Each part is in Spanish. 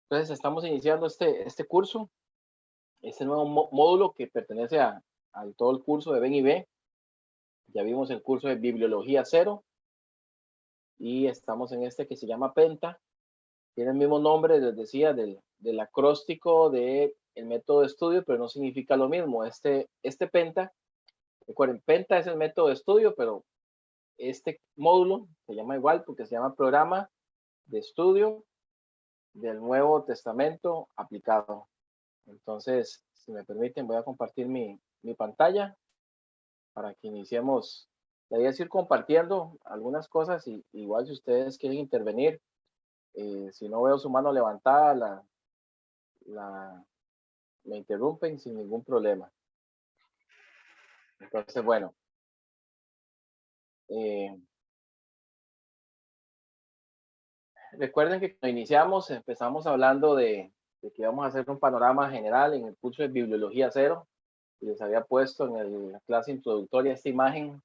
Entonces estamos iniciando este curso, este nuevo módulo que pertenece a todo el curso de Ben y B. Ya vimos el curso de Bibliología Cero y estamos en este que se llama Penta. Tiene el mismo nombre, les decía, del acróstico del método de estudio, pero no significa lo mismo. Este Penta, recuerden, Penta es el método de estudio, pero este módulo se llama igual porque se llama Programa de Estudio del Nuevo Testamento Aplicado. Entonces, si me permiten, voy a compartir mi pantalla para que iniciemos. La idea es ir compartiendo algunas cosas y igual si ustedes quieren intervenir, si no veo su mano levantada, me interrumpen sin ningún problema. Entonces, bueno. Recuerden que cuando iniciamos, empezamos hablando de que íbamos a hacer un panorama general en el curso de Bibliología Cero. Y les había puesto en la clase introductoria esta imagen.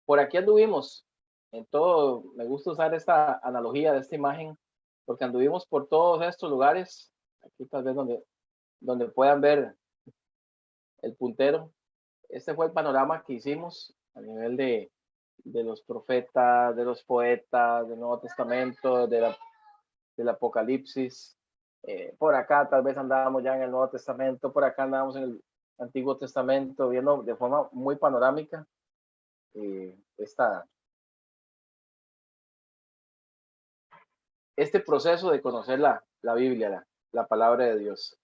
Por aquí anduvimos. En todo, me gusta usar esta analogía de esta imagen, porque anduvimos por todos estos lugares. Aquí tal vez donde puedan ver el puntero. Este fue el panorama que hicimos a nivel de los profetas, de los poetas, del Nuevo Testamento, del Apocalipsis. Por acá tal vez andábamos ya en el Nuevo Testamento, por acá andábamos en el Antiguo Testamento, viendo de forma muy panorámica este proceso de conocer la Biblia, la palabra de Dios.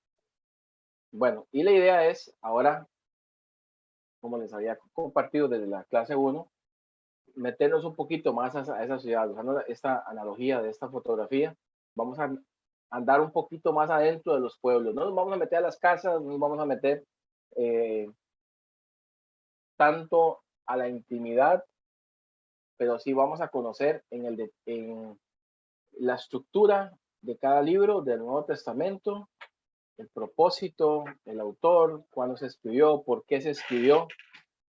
Bueno, y la idea es ahora, como les había compartido desde la clase 1, meternos un poquito más a esa ciudad, usando esta analogía de esta fotografía. Vamos a andar un poquito más adentro de los pueblos. No nos vamos a meter a las casas, no nos vamos a meter tanto a la intimidad, pero sí vamos a conocer en la estructura de cada libro del Nuevo Testamento, el propósito, el autor, cuándo se escribió, por qué se escribió.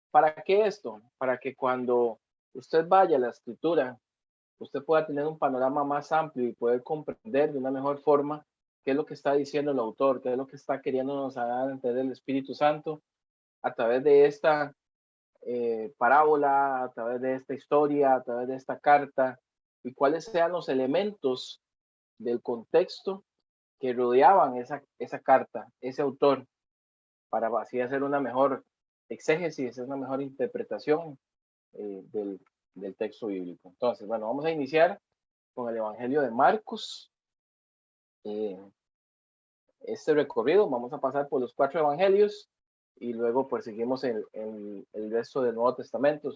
¿Para qué esto? Para que cuando usted vaya a la escritura, usted pueda tener un panorama más amplio y poder comprender de una mejor forma qué es lo que está diciendo el autor, qué es lo que está queriéndonos dar a entender el Espíritu Santo a través de esta parábola, a través de esta historia, a través de esta carta, y cuáles sean los elementos del contexto que rodeaban esa carta, ese autor, para así hacer una mejor exégesis, una mejor interpretación del texto bíblico. Entonces, bueno, vamos a iniciar con el Evangelio de Marcos. Este recorrido, vamos a pasar por los 4 evangelios y luego pues seguimos el resto del Nuevo Testamento.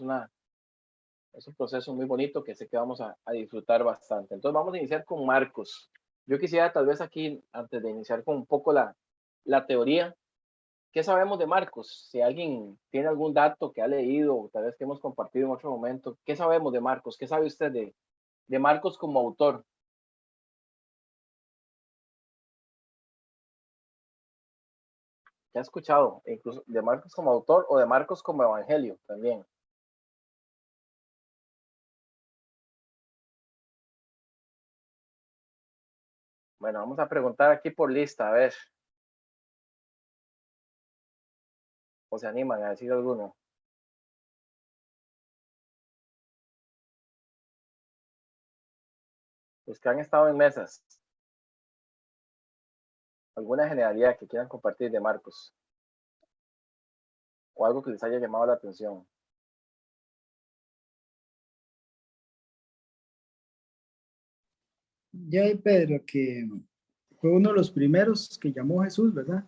Es un proceso muy bonito que sé que vamos a disfrutar bastante. Entonces vamos a iniciar con Marcos. Yo quisiera tal vez aquí, antes de iniciar con un poco la teoría, ¿qué sabemos de Marcos? Si alguien tiene algún dato que ha leído o tal vez que hemos compartido en otro momento, ¿qué sabemos de Marcos? ¿Qué sabe usted de Marcos como autor? ¿Qué ha escuchado? Incluso de Marcos como autor o de Marcos como evangelio también. Bueno, vamos a preguntar aquí por lista, a ver. ¿O se animan a decir alguno? Los que han estado en mesas. ¿Alguna generalidad que quieran compartir de Marcos? ¿O algo que les haya llamado la atención? Ya hay Pedro, que fue uno de los primeros que llamó Jesús, ¿verdad?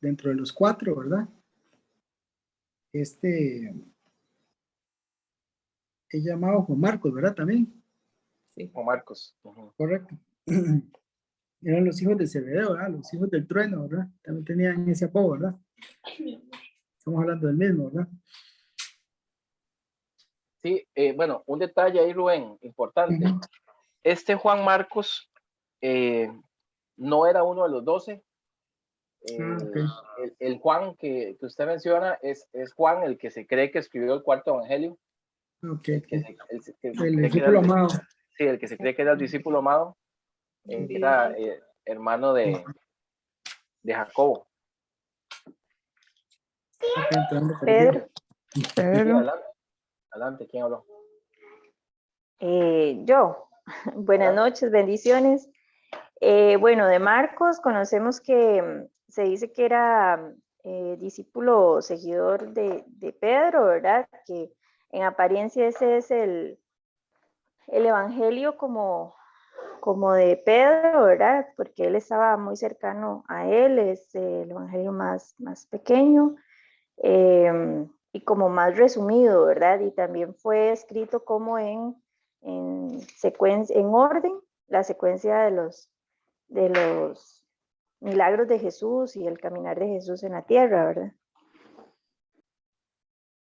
Dentro de los 4, ¿verdad? Es llamado Juan Marcos, ¿verdad? También. Sí, Juan Marcos. Correcto. Eran los hijos de Zebedeo, ¿verdad? Los hijos del trueno, ¿verdad? También tenían ese apodo, ¿verdad? Estamos hablando del mismo, ¿verdad? Sí, bueno, un detalle ahí, Rubén, importante. Este Juan Marcos no era uno de los 12. Okay. El Juan que usted menciona es Juan, el que se cree que escribió el 4 evangelio. Okay. El discípulo amado. Sí, el que se cree que era el discípulo amado. Era hermano de Jacobo. Ok, entrando por aquí. Pedro. Sí, Pedro. adelante. Adelante, ¿quién habló? Yo. Buenas noches, bendiciones. Bueno, de Marcos conocemos que se dice que era discípulo seguidor de Pedro, ¿verdad? Que en apariencia ese es el evangelio como de Pedro, ¿verdad? Porque él estaba muy cercano a él, es el evangelio más pequeño y como más resumido, ¿verdad? Y también fue escrito como en secuencia, en orden, la secuencia de los milagros de Jesús y el caminar de Jesús en la tierra, ¿verdad?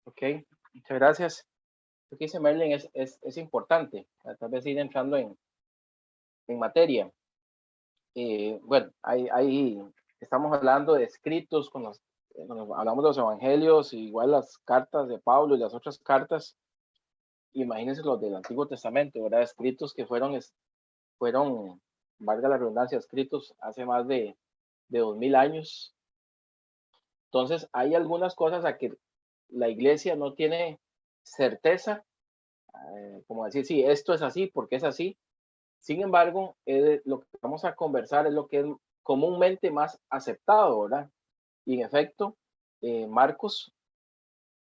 Ok, muchas gracias. Lo que dice Merlin es importante, tal vez ir entrando en materia. Bueno, estamos hablando de escritos, cuando hablamos de los evangelios, igual las cartas de Pablo y las otras cartas, imagínense los del Antiguo Testamento, ¿verdad? Escritos que fueron, valga la redundancia, escritos hace más de 2000 años. Entonces, hay algunas cosas a que la iglesia no tiene certeza, como decir, sí, esto es así porque es así. Sin embargo, lo que vamos a conversar es lo que es comúnmente más aceptado, ¿verdad? Y en efecto, Marcos,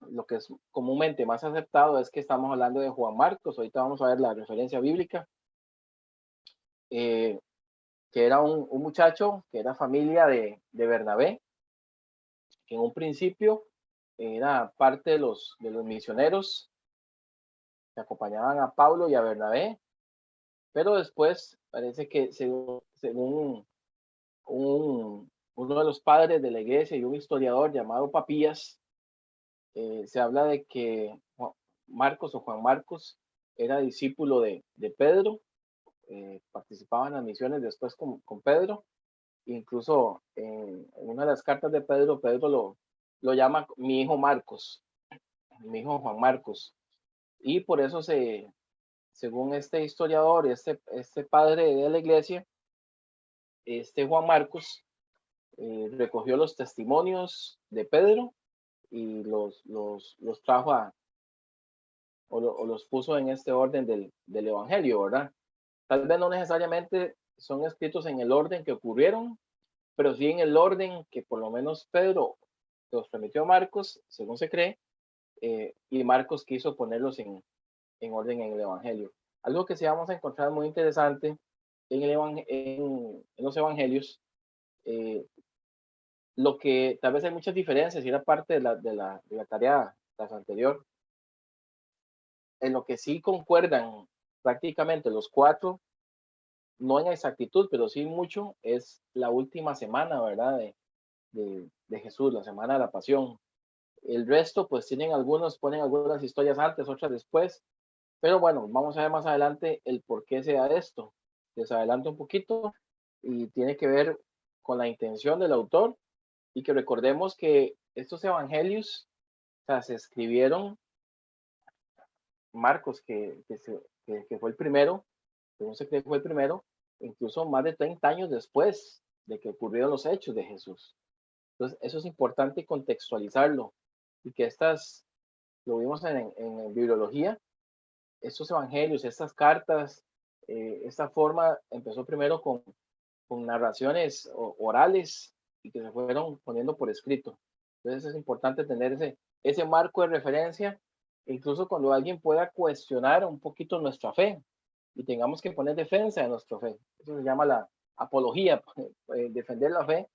lo que es comúnmente más aceptado es que estamos hablando de Juan Marcos. Ahorita vamos a ver la referencia bíblica, que era un muchacho que era familia de Bernabé, que en un principio era parte de los misioneros que acompañaban a Pablo y a Bernabé, pero después parece que según uno de los padres de la iglesia y un historiador llamado Papías, se habla de que Marcos o Juan Marcos era discípulo de Pedro, participaba en las misiones después con Pedro, incluso en una de las cartas de Pedro, Pedro lo llama mi hijo Marcos, mi hijo Juan Marcos, y por eso según este historiador, este padre de la iglesia, este Juan Marcos recogió los testimonios de Pedro y los trajo o los puso en este orden del evangelio, ¿verdad? Tal vez no necesariamente son escritos en el orden que ocurrieron, pero sí en el orden que por lo menos Pedro los remitió a Marcos, según se cree, y Marcos quiso ponerlos en orden en el evangelio. Algo que sí vamos a encontrar muy interesante en los evangelios, lo que tal vez hay muchas diferencias y era parte de la tarea anterior, en lo que sí concuerdan prácticamente los cuatro, no en exactitud, pero sí mucho, es la última semana, ¿verdad? De Jesús, la semana de la pasión. El resto, pues ponen algunas historias antes, otras después, pero bueno, vamos a ver más adelante el por qué se da esto. Les adelanto un poquito y tiene que ver con la intención del autor y que recordemos que estos evangelios, o sea, se escribieron Marcos, que fue el primero, según se cree que fue el primero, incluso más de 30 años después de que ocurrieron los hechos de Jesús. Entonces, eso es importante contextualizarlo y que lo vimos en bibliología, estos evangelios, estas cartas, esta forma empezó primero con narraciones orales y que se fueron poniendo por escrito. Entonces es importante tener ese marco de referencia, incluso cuando alguien pueda cuestionar un poquito nuestra fe y tengamos que poner defensa de nuestra fe. Eso se llama la apología, defender la fe.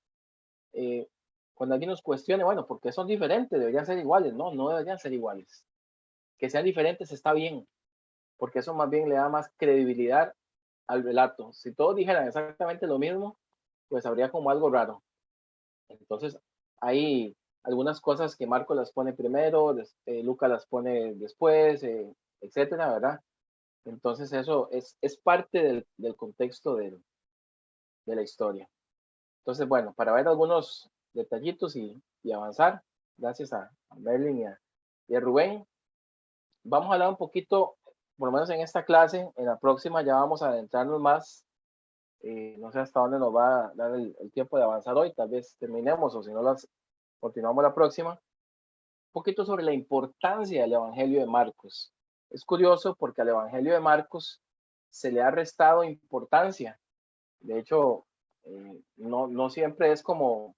Cuando alguien nos cuestione, bueno, ¿por qué son diferentes? Deberían ser iguales. No, no deberían ser iguales. Que sean diferentes está bien, porque eso más bien le da más credibilidad al relato. Si todos dijeran exactamente lo mismo, pues habría como algo raro. Entonces, hay algunas cosas que Marco las pone primero, Lucas las pone después, etcétera, ¿verdad? Entonces, eso es parte del contexto de la historia. Entonces, bueno, para ver algunos detallitos y avanzar, gracias a Merlin y a Rubén, vamos a hablar un poquito, por lo menos en esta clase, en la próxima ya vamos a adentrarnos más No sé hasta dónde nos va a dar el tiempo de avanzar hoy, tal vez terminemos o si no las continuamos la próxima. Un poquito sobre la importancia del Evangelio de Marcos. Es curioso porque al Evangelio de Marcos se le ha restado importancia. De hecho, no siempre es como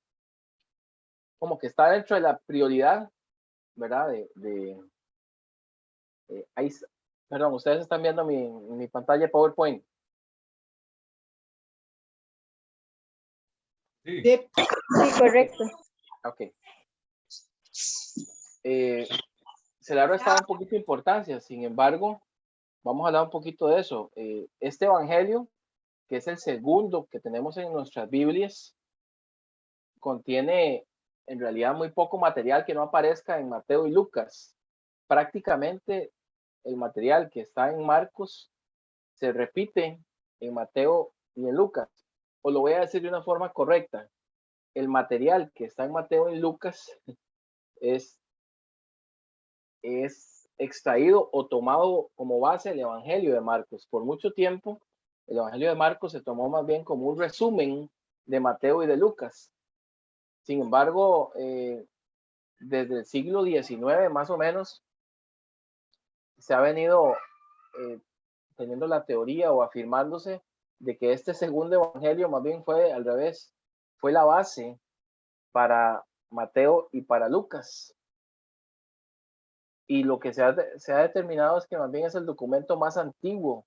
que está dentro de la prioridad, ¿verdad? Ahí, perdón, ustedes están viendo mi pantalla de PowerPoint. Sí. Sí, correcto. Ok. Se le ha restado un poquito de importancia, sin embargo, vamos a hablar un poquito de eso. Este evangelio, que es el segundo que tenemos en nuestras Biblias, contiene en realidad muy poco material que no aparezca en Mateo y Lucas. Prácticamente el material que está en Marcos se repite en Mateo y en Lucas. O lo voy a decir de una forma correcta. El material que está en Mateo y Lucas es extraído o tomado como base el Evangelio de Marcos. Por mucho tiempo, el Evangelio de Marcos se tomó más bien como un resumen de Mateo y de Lucas. Sin embargo, desde el siglo XIX más o menos, se ha venido teniendo la teoría o afirmándose de que este segundo Evangelio más bien fue al revés, fue la base para Mateo y para Lucas. Y lo que se ha determinado es que más bien es el documento más antiguo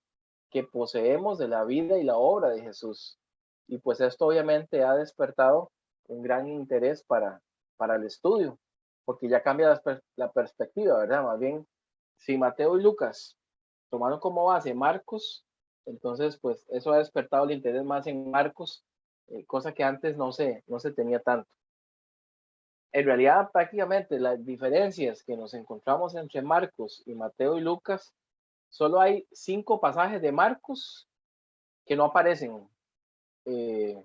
que poseemos de la vida y la obra de Jesús. Y pues esto obviamente ha despertado un gran interés para el estudio, porque ya cambia la perspectiva, ¿verdad? Más bien, si Mateo y Lucas tomaron como base Marcos, entonces pues eso ha despertado el interés más en Marcos, cosa que antes no se tenía tanto. En realidad, prácticamente las diferencias que nos encontramos entre Marcos y Mateo y Lucas, solo hay 5 pasajes de Marcos que no aparecen y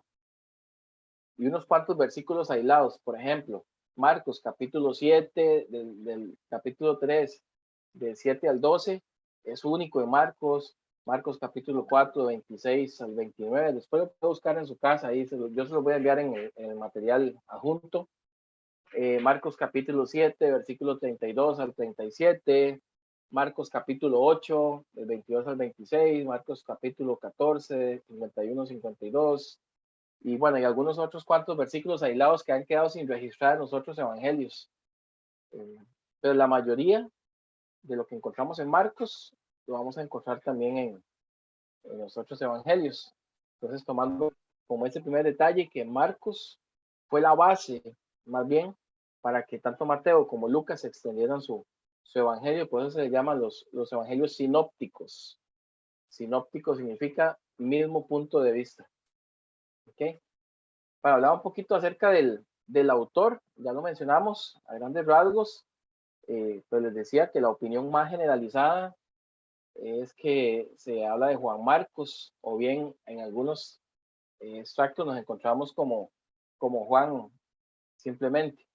unos cuantos versículos aislados. Por ejemplo, Marcos capítulo 7, del capítulo 3, del 7 al 12, es único en Marcos. Marcos capítulo 4, 26 al 29. Después lo puede buscar en su casa, ahí yo se lo voy a enviar en el material adjunto. Marcos capítulo 7, versículo 32 al 37, Marcos capítulo 8, del 22 al 26, Marcos capítulo 14, 51, 52, y bueno, y algunos otros cuantos versículos aislados que han quedado sin registrar en los otros evangelios. Pero la mayoría de lo que encontramos en Marcos lo vamos a encontrar también en los otros evangelios. Entonces, tomando como ese primer detalle que Marcos fue la base, más bien, para que tanto Mateo como Lucas extendieran su evangelio, por eso se le llaman los evangelios sinópticos. Sinóptico significa mismo punto de vista. ¿Ok? Para hablar un poquito acerca del autor, ya lo mencionamos a grandes rasgos, pues les decía que la opinión más generalizada es que se habla de Juan Marcos, o bien en algunos extractos nos encontramos como Juan simplemente.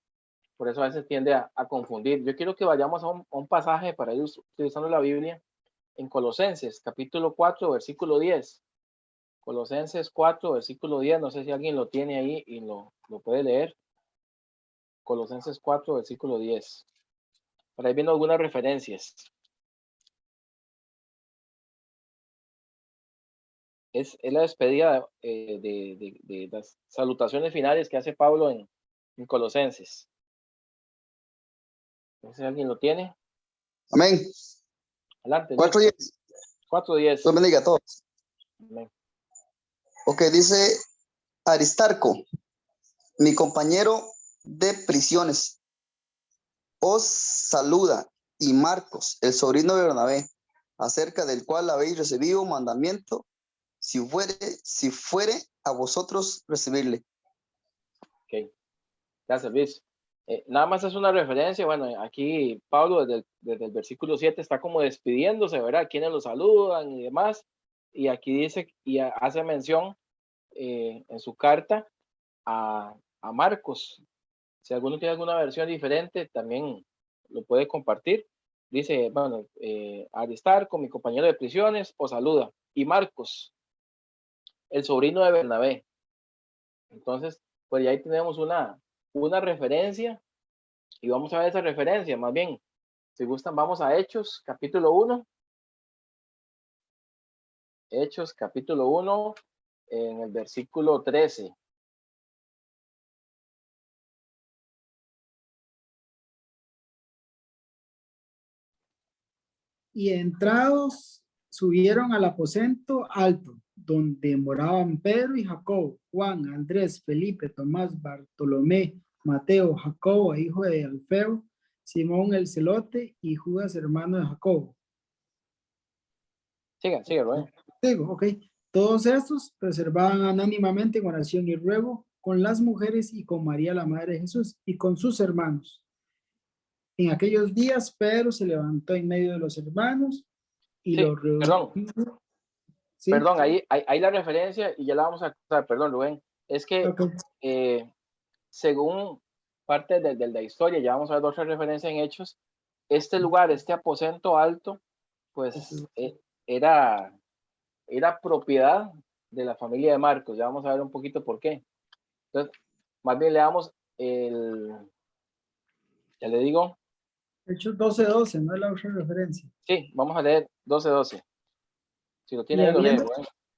Por eso a veces tiende a confundir. Yo quiero que vayamos a un pasaje para ir utilizando la Biblia en Colosenses, capítulo 4, versículo 10. Colosenses 4, versículo 10. No sé si alguien lo tiene ahí y lo puede leer. Colosenses 4, versículo 10. Por ahí viendo algunas referencias. Es la despedida de las salutaciones finales que hace Pablo en Colosenses. No sé si alguien lo tiene. Amén. Adelante. 4:10. 4:10. Dios bendiga a todos. Amén. Ok, dice Aristarco, mi compañero de prisiones, os saluda, y Marcos, el sobrino de Bernabé, acerca del cual habéis recibido mandamiento, si fuere a vosotros recibirle. Ok. Gracias, Luis. Nada más es una referencia. Bueno, aquí Pablo desde el versículo 7 está como despidiéndose, ¿verdad? Quienes lo saludan y demás. Y aquí dice y hace mención en su carta a Marcos. Si alguno tiene alguna versión diferente, también lo puede compartir. Dice, bueno, Aristarco, mi compañero de prisiones, os saluda. Y Marcos, el sobrino de Bernabé. Entonces, pues ya ahí tenemos una referencia y vamos a ver esa referencia. Más bien, si gustan, vamos a Hechos, capítulo 1. Hechos, capítulo 1, en el versículo 13. Y entrados subieron al aposento alto, donde moraban Pedro y Jacobo, Juan, Andrés, Felipe, Tomás, Bartolomé, Mateo, Jacobo, hijo de Alfeo, Simón el celote y Judas, hermano de Jacobo. Sigan, Rubén. Digo, ok. Todos estos preservaban anónimamente en oración y ruego con las mujeres y con María, la madre de Jesús, y con sus hermanos. En aquellos días, Pedro se levantó en medio de los hermanos y Sí, los reunió. ¿Sí? Perdón, ahí la referencia y ya la vamos a acusar, perdón, Rubén. Es que Okay. según parte de la historia, ya vamos a ver otra referencia en Hechos, este lugar, este aposento alto, pues era propiedad de la familia de Marcos. Ya vamos a ver un poquito por qué. Entonces, más bien leamos ya le digo. Hechos 12:12, no es la otra referencia. Sí, vamos a leer 12:12. Si lo tiene Y ahí, lo lee, habiendo,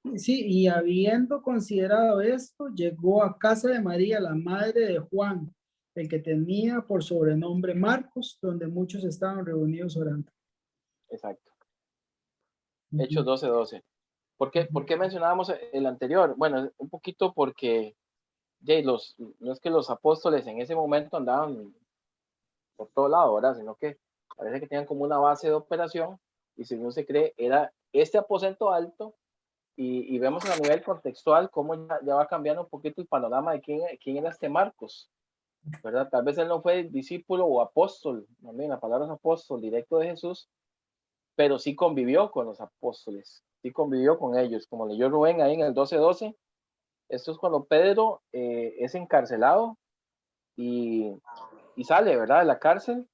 Rubén. sí, y habiendo considerado esto, llegó a casa de María, la madre de Juan, el que tenía por sobrenombre Marcos, donde muchos estaban reunidos orando. Exacto. Hechos 12:12. ¿Por qué mencionábamos el anterior? Bueno, un poquito porque no es que los apóstoles en ese momento andaban por todo lado, ¿verdad? Sino que parece que tenían como una base de operación y según se cree era este aposento alto y vemos a nivel contextual cómo ya va cambiando un poquito el panorama de quién era este Marcos, ¿verdad? Tal vez él no fue discípulo o apóstol, también la palabra es apóstol directo de Jesús, pero sí convivió con los apóstoles, sí convivió con ellos, como leyó Rubén ahí en el 12:12. Esto es cuando Pedro es encarcelado y sale, ¿verdad? De la cárcel.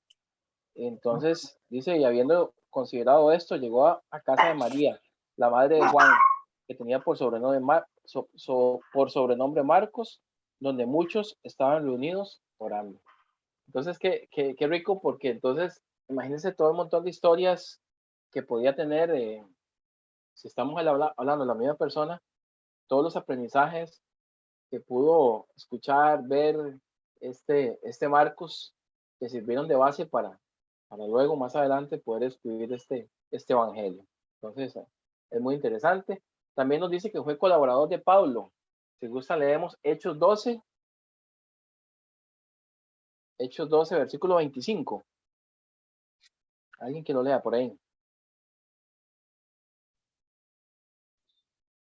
Entonces, dice, y habiendo considerado esto, llegó a casa de María, la madre de Juan, que tenía por sobrenombre, por sobrenombre Marcos, donde muchos estaban reunidos orando. Entonces, qué rico, porque entonces, imagínense todo el montón de historias que podía tener, si estamos hablando de la misma persona, todos los aprendizajes que pudo escuchar, ver este Marcos, que sirvieron de base para luego más adelante poder escribir este evangelio. Entonces, es muy interesante. También nos dice que fue colaborador de Pablo. Si gusta, leemos Hechos 12, versículo 25. Alguien que lo lea por ahí.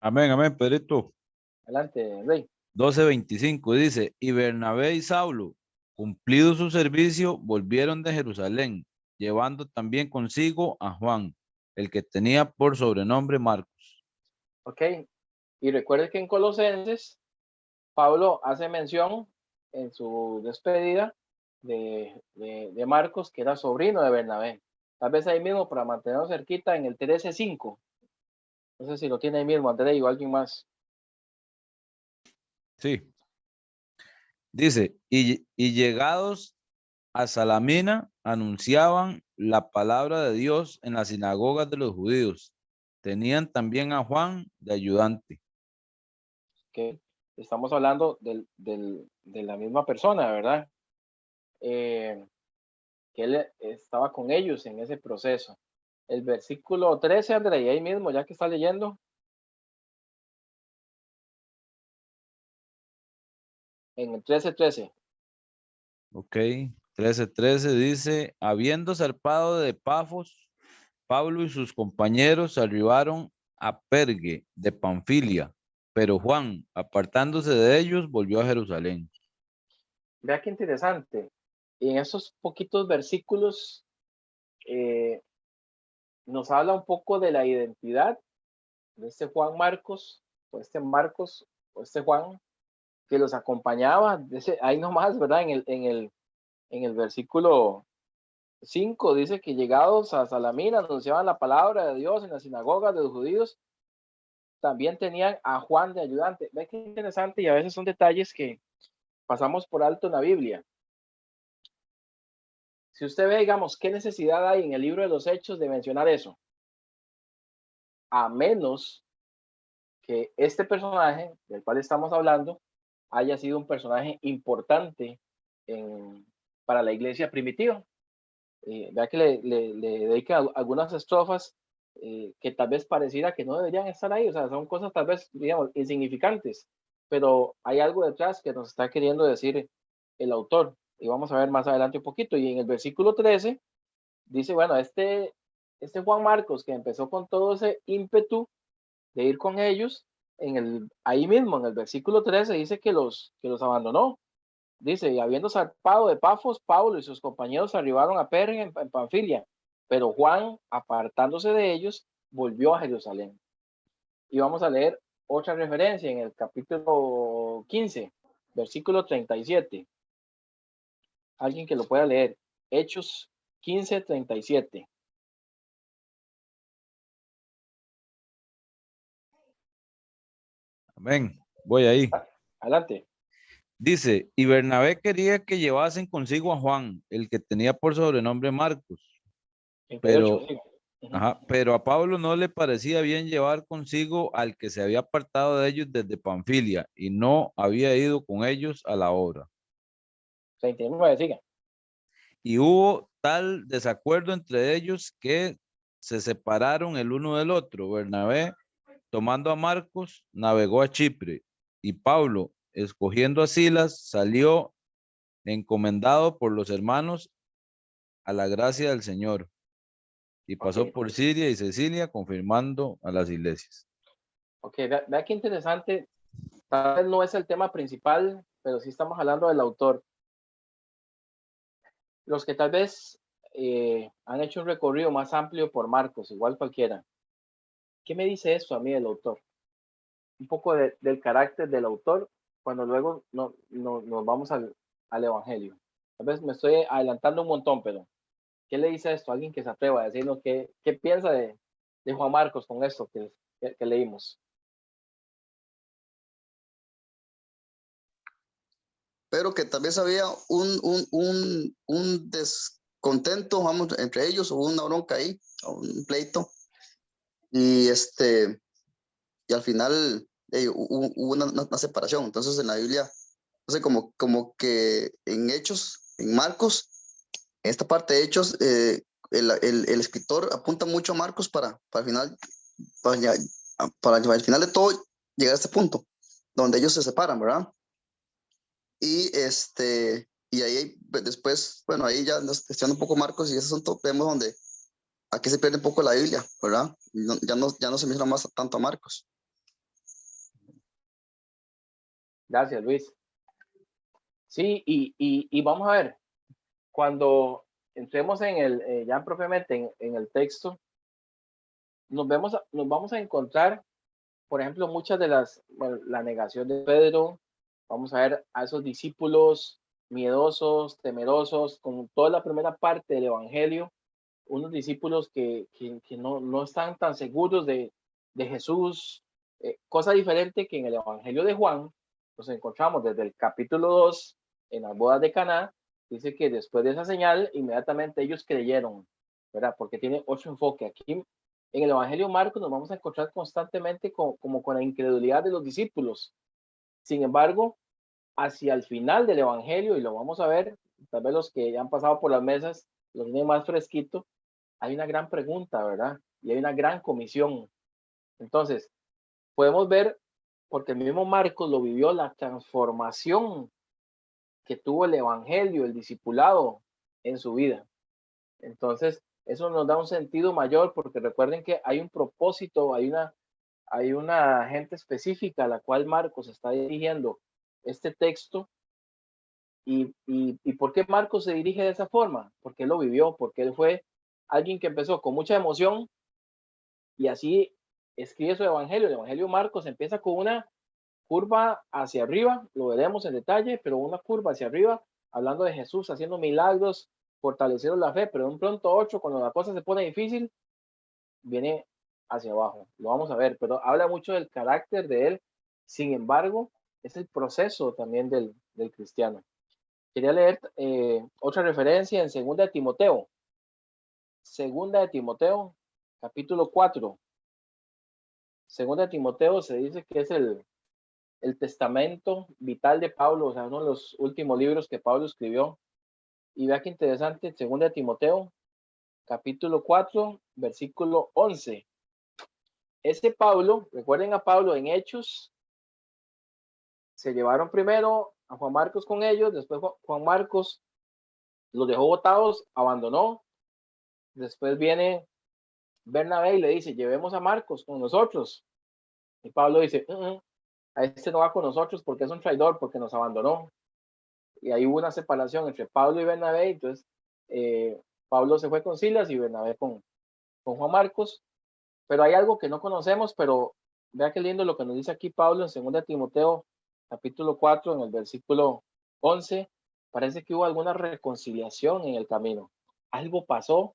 Amén, amén, Pedrito. Adelante, Rey. 12:25 dice, y Bernabé y Saulo, cumplido su servicio, volvieron de Jerusalén, llevando también consigo a Juan, el que tenía por sobrenombre Marcos. Ok. Y recuerde que en Colosenses, Pablo hace mención en su despedida de Marcos, que era sobrino de Bernabé. Tal vez ahí mismo, para mantenernos cerquita, en el 13:5. No sé si lo tiene ahí mismo, André o alguien más. Sí. Dice, y llegados a Salamina, anunciaban la palabra de Dios en las sinagogas de los judíos. Tenían también a Juan de ayudante. Que estamos hablando de la misma persona, ¿verdad? Que él estaba con ellos en ese proceso. El versículo 13, André, y ahí mismo, ya que está leyendo. En el 13:13. Ok, 13:13 dice, habiendo zarpado de Pafos, Pablo y sus compañeros arribaron a Pergue de Panfilia, pero Juan, apartándose de ellos, volvió a Jerusalén. Vea qué interesante. Y en esos poquitos versículos nos habla un poco de la identidad de este Juan Marcos, o este Marcos, o este Juan, que los acompañaba, ahí nomás, ¿verdad? En el versículo 5 dice que llegados a Salamina anunciaban la palabra de Dios en las sinagogas de los judíos. también tenían a Juan de ayudante. Ve qué interesante, y a veces son detalles que pasamos por alto en la Biblia. Si usted ve, digamos, qué necesidad hay en el libro de los Hechos de mencionar eso, a menos que este personaje del cual estamos hablando haya sido un personaje importante para la iglesia primitiva. Vea que le dedica algunas estrofas que tal vez pareciera que no deberían estar ahí, o sea, son cosas tal vez, digamos, insignificantes, pero hay algo detrás que nos está queriendo decir el autor, y vamos a ver más adelante un poquito. Y en el versículo 13 dice, bueno, este Juan Marcos que empezó con todo ese ímpetu de ir con ellos, ahí mismo en el versículo 13 dice que los abandonó. Dice, y habiendo zarpado de Pafos, Pablo y sus compañeros arribaron a Perge en Panfilia, pero Juan, apartándose de ellos, volvió a Jerusalén. Y vamos a leer otra referencia en el capítulo 15, versículo 37. Alguien que lo pueda leer. Hechos 15, 37. Amén. Voy ahí. Adelante. Dice, y Bernabé quería que llevasen consigo a Juan, el que tenía por sobrenombre Marcos, 38, pero, sí. pero a Pablo no le parecía bien llevar consigo al que se había apartado de ellos desde Panfilia y no había ido con ellos a la obra. 39, siga. Y hubo tal desacuerdo entre ellos que se separaron el uno del otro. Bernabé, tomando a Marcos, navegó a Chipre, y Pablo, escogiendo a Silas, salió encomendado por los hermanos a la gracia del Señor, y pasó Ok, por Siria y Sicilia, confirmando a las iglesias. ok, vea qué interesante. Tal vez no es el tema principal, pero sí estamos hablando del autor. Los que tal vez han hecho un recorrido más amplio por Marcos, igual cualquiera. ¿Qué me dice esto a mí del autor? Un poco del carácter del autor cuando luego nos vamos al Evangelio. Tal vez me estoy adelantando un montón, pero ¿qué le dice esto a alguien que se atreva a decirnos qué piensa de Juan Marcos con esto que leímos? Pero que tal vez había un descontento, vamos, entre ellos, o una bronca ahí, o un pleito, y y al final hubo una separación. Entonces en la Biblia, no sé, como que en Hechos, en Marcos, en esta parte de Hechos, el escritor apunta mucho a Marcos para al final, para al final de todo llegar a este punto, donde ellos se separan, ¿verdad? Y ahí después, bueno, ahí ya nos estudiando un poco Marcos y ese asunto, vemos donde aquí se pierde un poco la Biblia, ¿verdad? Ya no se menciona más tanto a Marcos. Gracias, Luis. Sí, y vamos a ver, cuando entremos ya propiamente en el texto, nos vamos a encontrar, por ejemplo, muchas de la negación de Pedro. Vamos a ver a esos discípulos miedosos, temerosos, con toda la primera parte del Evangelio, unos discípulos que no están tan seguros de Jesús. Cosa diferente que en el Evangelio de Juan, nos encontramos desde el capítulo 2, en las bodas de Caná, dice que después de esa señal, inmediatamente ellos creyeron, ¿verdad? Porque tiene 8 enfoques. Aquí en el Evangelio Marcos nos vamos a encontrar constantemente como con la incredulidad de los discípulos. Sin embargo, hacia el final del Evangelio, y lo vamos a ver, tal vez los que ya han pasado por las mesas, los tienen más fresquito, hay una gran pregunta, ¿verdad? Y hay una gran comisión. Entonces, podemos ver, porque el mismo Marcos lo vivió, la transformación que tuvo el Evangelio, el discipulado en su vida. Entonces, eso nos da un sentido mayor, porque recuerden que hay un propósito, hay una gente específica a la cual Marcos está dirigiendo este texto. ¿Y por qué Marcos se dirige de esa forma? Porque él lo vivió, porque él fue alguien que empezó con mucha emoción y así escribe su evangelio. El evangelio Marcos empieza con una curva hacia arriba, lo veremos en detalle, pero una curva hacia arriba, hablando de Jesús haciendo milagros, fortaleciendo la fe, pero de un pronto 8, cuando la cosa se pone difícil, viene hacia abajo. Lo vamos a ver, pero habla mucho del carácter de él. Sin embargo, es el proceso también del cristiano. Quería leer otra referencia en 2 de Timoteo. 2 de Timoteo, capítulo 4. 2 de Timoteo se dice que es el testamento vital de Pablo, o sea, uno de los últimos libros que Pablo escribió. Y vea qué interesante, 2 de Timoteo, capítulo 4, versículo 11. Este Pablo, recuerden a Pablo en Hechos, se llevaron primero a Juan Marcos con ellos, después Juan Marcos los dejó botados, abandonó, después viene Bernabé y le dice, llevemos a Marcos con nosotros. Y Pablo dice, a este no va con nosotros porque es un traidor, porque nos abandonó. Y ahí hubo una separación entre Pablo y Bernabé, entonces Pablo se fue con Silas y Bernabé con Juan Marcos. Pero hay algo que no conocemos, pero vea qué lindo lo que nos dice aquí Pablo en 2 Timoteo, capítulo 4, en el versículo 11. Parece que hubo alguna reconciliación en el camino. Algo pasó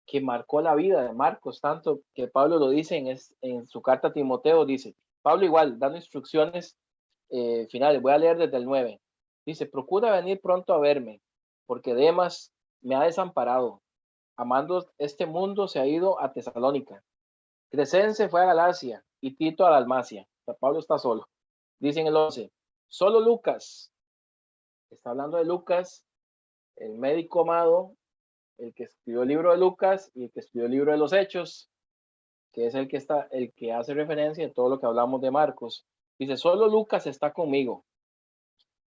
que marcó la vida de Marcos, tanto que Pablo lo dice en su carta a Timoteo, dice, Pablo igual, dando instrucciones finales, voy a leer desde el 9. Dice, procura venir pronto a verme, porque Demas me ha desamparado. Amando este mundo se ha ido a Tesalónica. Crescense fue a Galacia y Tito a Dalmacia. O sea, Pablo está solo. Dice en el 11, solo Lucas, está hablando de Lucas, el médico amado, el que escribió el libro de Lucas y el que escribió el libro de los Hechos, que es el que hace referencia a todo lo que hablamos de Marcos. Dice, solo Lucas está conmigo.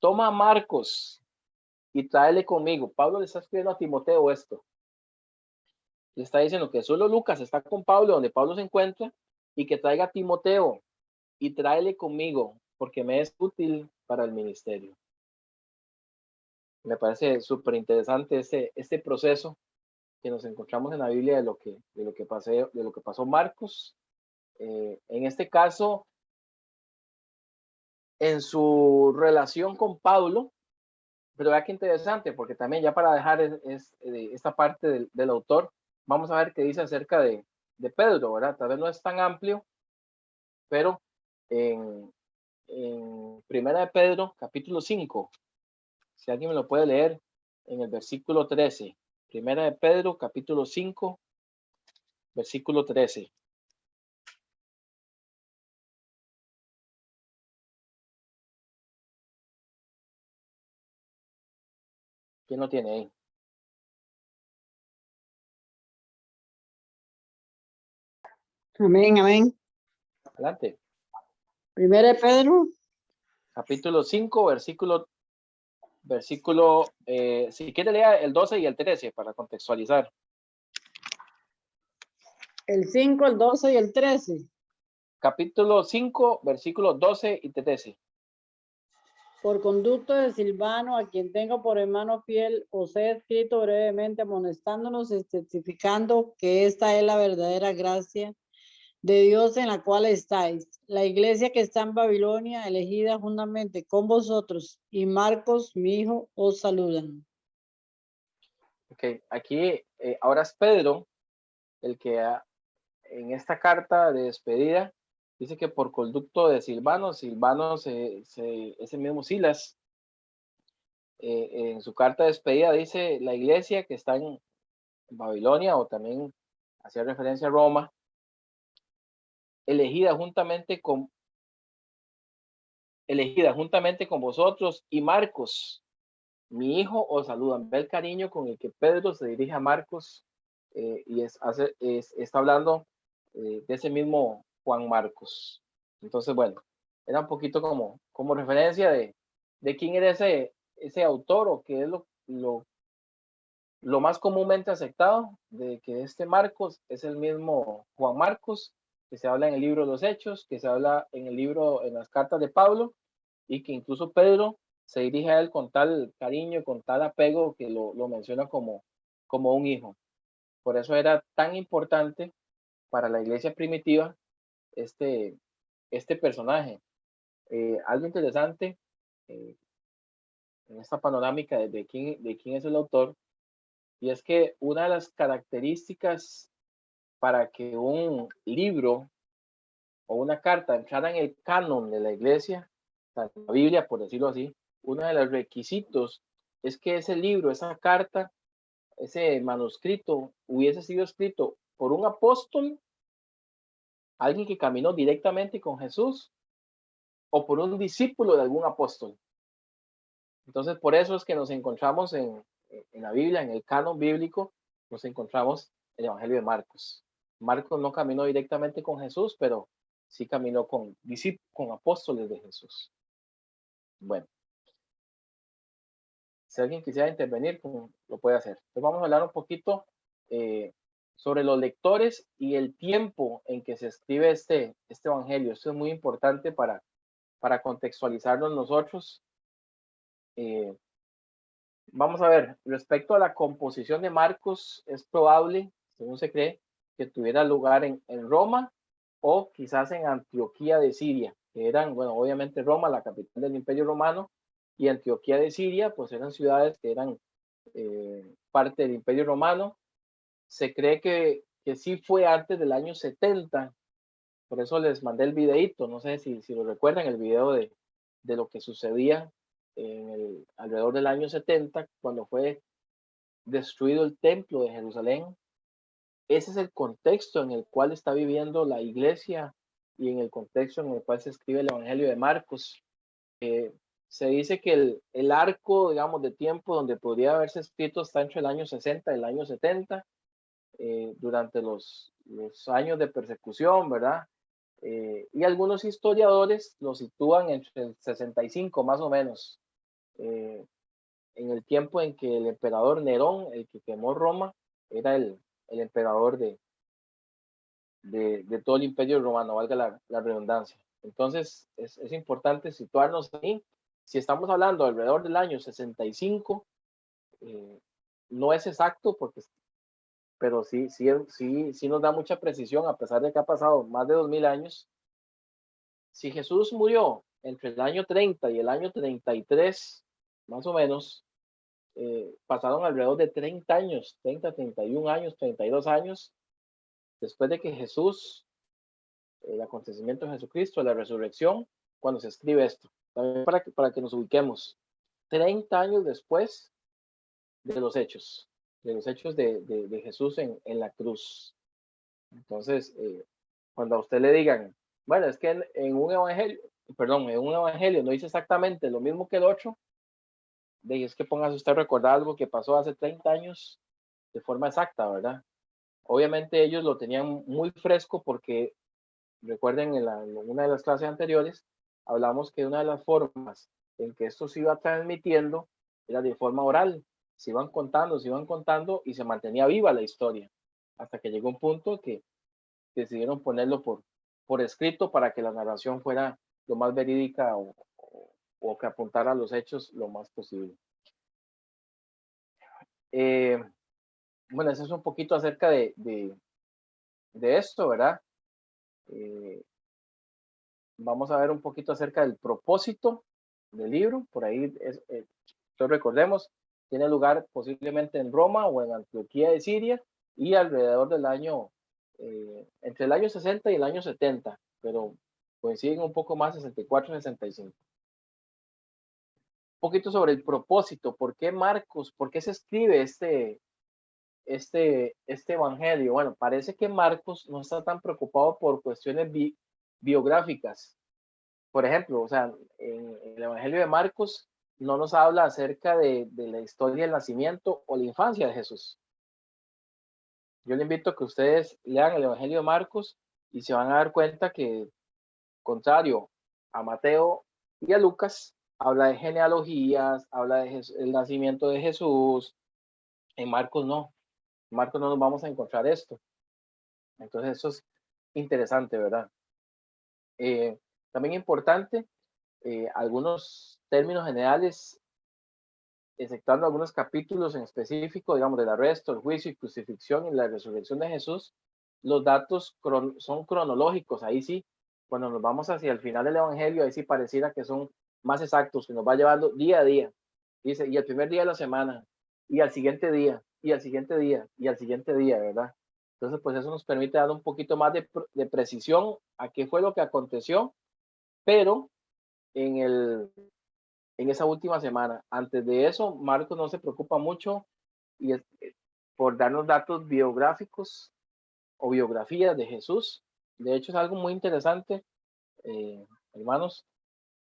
Toma a Marcos y tráele conmigo. Pablo le está escribiendo a Timoteo esto. Le está diciendo que solo Lucas está con Pablo, donde Pablo se encuentra, y que traiga a Timoteo y tráele conmigo, porque me es útil para el ministerio. Me parece súper interesante este proceso que nos encontramos en la Biblia de lo que pasó Marcos. En este caso, en su relación con Pablo, pero vea qué interesante, porque también ya para dejar esta parte del autor, vamos a ver qué dice acerca de Pedro, ¿verdad? Tal vez no es tan amplio, pero en Primera de Pedro, capítulo 5, si alguien me lo puede leer, en el versículo 13. Primera de Pedro, capítulo 5, versículo 13. ¿Quién lo tiene ahí? Amén, amén. Adelante. Primera de Pedro, Capítulo 5, si quiere lea el 12 y el 13 para contextualizar. el 5, el 12 y el 13. Capítulo 5, versículos 12 y 13. Por conducto de Silvano, a quien tengo por hermano fiel, os he escrito brevemente amonestándonos y testificando que esta es la verdadera gracia de Dios en la cual estáis. La iglesia que está en Babilonia, elegida juntamente con vosotros, y Marcos, mi hijo, os saludan. Ok, aquí ahora es Pedro el que en esta carta de despedida dice que por conducto de Silvano es el mismo Silas. En su carta de despedida dice la iglesia que está en Babilonia, o también hacía referencia a Roma, elegida juntamente con vosotros, y Marcos, mi hijo, os saludan. Ve el cariño con el que Pedro se dirige a Marcos, y está hablando de ese mismo Juan Marcos. Entonces, bueno, era un poquito como referencia de quién era ese autor, o qué es lo más comúnmente aceptado, de que este Marcos es el mismo Juan Marcos, que se habla en el libro de los Hechos, que se habla en las cartas de Pablo, y que incluso Pedro se dirige a él con tal cariño, con tal apego, que lo menciona como un hijo. Por eso era tan importante para la iglesia primitiva este personaje. Algo interesante en esta panorámica de quién es el autor, y es que una de las características para que un libro o una carta entrara en el canon de la iglesia, la Biblia, por decirlo así, uno de los requisitos es que ese libro, esa carta, ese manuscrito hubiese sido escrito por un apóstol, alguien que caminó directamente con Jesús, o por un discípulo de algún apóstol. Entonces, por eso es que nos encontramos en la Biblia, en el canon bíblico, nos encontramos el Evangelio de Marcos. Marcos no caminó directamente con Jesús, pero sí caminó con apóstoles de Jesús. Bueno, si alguien quisiera intervenir, lo puede hacer. Entonces vamos a hablar un poquito sobre los lectores y el tiempo en que se escribe este Evangelio. Esto es muy importante para contextualizarnos nosotros. Vamos a ver, respecto a la composición de Marcos, es probable, según se cree, que tuviera lugar en Roma o quizás en Antioquía de Siria, que eran, bueno, obviamente Roma, la capital del Imperio Romano, y Antioquía de Siria, pues eran ciudades que eran parte del Imperio Romano. Se cree que sí fue antes del año 70, por eso les mandé el videíto, no sé si lo recuerdan, el video de lo que sucedía alrededor del año 70, cuando fue destruido el templo de Jerusalén. Ese es el contexto en el cual está viviendo la iglesia y en el contexto en el cual se escribe el Evangelio de Marcos. Se dice que el arco, digamos, de tiempo donde podría haberse escrito está entre el año 60 y el año 70, durante los años de persecución, ¿verdad? Y algunos historiadores lo sitúan entre el 65 más o menos, en el tiempo en que el emperador Nerón, el que quemó Roma, era el emperador de todo el imperio romano, valga la redundancia. Entonces es importante situarnos ahí. Si estamos hablando alrededor del año 65, no es exacto, pero sí nos da mucha precisión, a pesar de que ha pasado más de 2000 años. Si Jesús murió entre el año 30 y el año 33, más o menos, pasaron alrededor de 30 años, 30, 31 años, 32 años, después de que Jesús, el acontecimiento de Jesucristo, la resurrección, cuando se escribe esto. También para que nos ubiquemos, 30 años después de los hechos de Jesús en la cruz. Entonces, cuando a usted le digan, bueno, es que en un evangelio no dice exactamente lo mismo que el otro, es que póngase usted a recordar algo que pasó hace 30 años de forma exacta, ¿verdad? Obviamente ellos lo tenían muy fresco porque, recuerden, en una de las clases anteriores, hablamos que una de las formas en que esto se iba transmitiendo era de forma oral. Se iban contando y se mantenía viva la historia, hasta que llegó un punto que decidieron ponerlo por escrito para que la narración fuera lo más verídica o que apuntara a los hechos lo más posible. Bueno, eso es un poquito acerca de esto, ¿verdad? Vamos a ver un poquito acerca del propósito del libro. Por ahí, recordemos, tiene lugar posiblemente en Roma o en Antioquía de Siria y alrededor del año, entre el año 60 y el año 70, pero coinciden un poco más, 64 y 65. Un poquito sobre el propósito. ¿Por qué Marcos? ¿Por qué se escribe este evangelio? Bueno, parece que Marcos no está tan preocupado por cuestiones biográficas. Por ejemplo, o sea, en el evangelio de Marcos no nos habla acerca de la historia del nacimiento o la infancia de Jesús. Yo le invito a que ustedes lean el evangelio de Marcos y se van a dar cuenta que, contrario a Mateo y a Lucas, habla de genealogías, habla de el nacimiento de Jesús. En Marcos no. En Marcos no nos vamos a encontrar esto. Entonces eso es interesante, ¿verdad? También importante, algunos términos generales, exceptuando algunos capítulos en específico, digamos, del arresto, el juicio y crucifixión y la resurrección de Jesús, los datos son cronológicos, ahí sí. Cuando nos vamos hacia el final del evangelio, ahí sí pareciera que son más exactos, que nos va llevando día a día. Dice, y el primer día de la semana, y al siguiente día, y al siguiente día, y al siguiente día, ¿verdad? Entonces, pues eso nos permite dar un poquito más de precisión a qué fue lo que aconteció, pero en esa última semana. Antes de eso, Marcos no se preocupa mucho y por darnos datos biográficos o biografías de Jesús. De hecho, es algo muy interesante, hermanos,